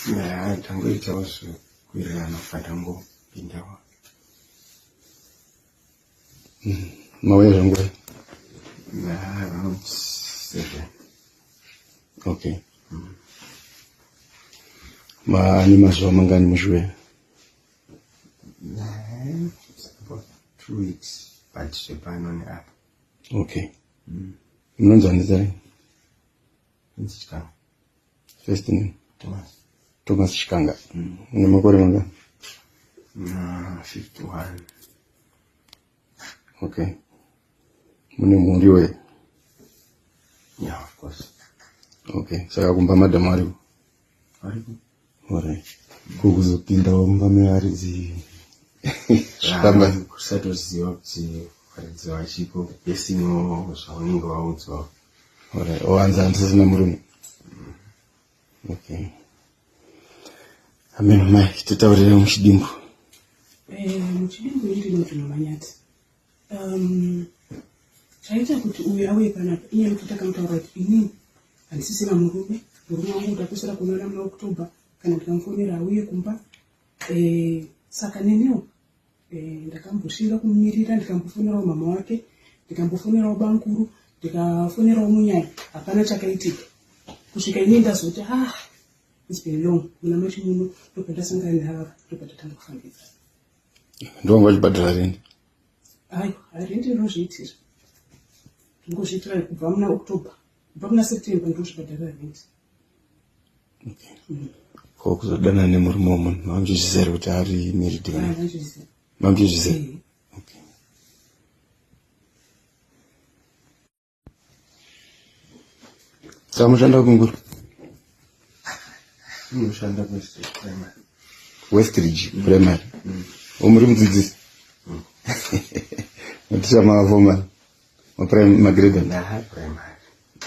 Yeah, tangoita also kuirana fatango pindawa. Mawaya zangwe. Yeah, around 7. Okay. Ni mazuwa mangani mushwe? Yeah, it's about 2 weeks, but Japan on up. Okay. Mnonzani zari? It's Chikanga. First name? Thomas Chikanga. Una makore mangani? 51. Okay. Mune muriwe? Yeah, of course. Okay. Saka kumba madam aripo? Aripo? Alright. Kukuzopinda wambame aridzi. Shikamba. Kusatoziva kuti aridzi vachipo yesingo zvaunenge waudzwa. Alright. Owanza antisina murume? Okay. Amen, mai, titaurire muchidimbu. Muchidimbu iri ndinotomanyati. Chaita kuti uyu auye panapa iye kuti takamutaura kuti inini handisisina murume wangu utapesera kunoona muna Oktoba kana ndikamufonera auye kumba. Saka nenewo ndakamboshinga kumumirira, ndikambofonerawo mama wake, ndikambofonerawo bankuru, ndikafonerawo munyaya, hapana chakaitika. Kusvika inini ndazoti it's been long. Muna machi muno ndopandasangana neava ndopatatanga kufambisa. Ndowanga wachibhadhara renti? Renti ndinozviitira. Ndingozviitira kubva muna Oktoba. Kubva muna September ndozvibhadharira renti. Okay. Ko kuzodana nemurume womunhu mamuchizviziva here kuti ari married? Mamuchizviziva? Okay. Saka mushanda kunguru? Mushanda Westridge Primary. Westridge Primary. Muri mudzidzisi? Maticha mavomani? Magredan? Nah, primary.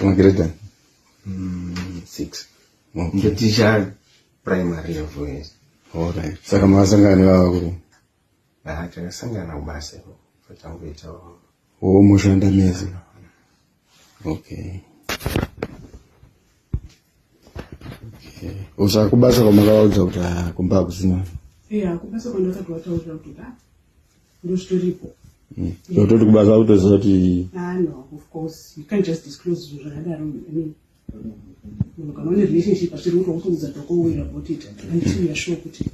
Magredan? 6. Okay. Ndeticha primary level yes. Alright. Saka makasangana nevava kuri? Takasangana kubasa fatangoita mushanda mese? Okay. Saka kubasa kwamakaudza kuti kumba hakusina? Kubasa kwandakati wataurira kuti ndozvitoripo. Ndototi kubasa kutoziva kuti? No, of course. You can't just disclose zvakadaro. I mean, munhu kana une relationship achiri kutokuudza tokowira about it. Until you are sure kuti.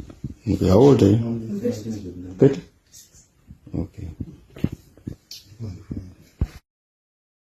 How old are you? 30? Okay.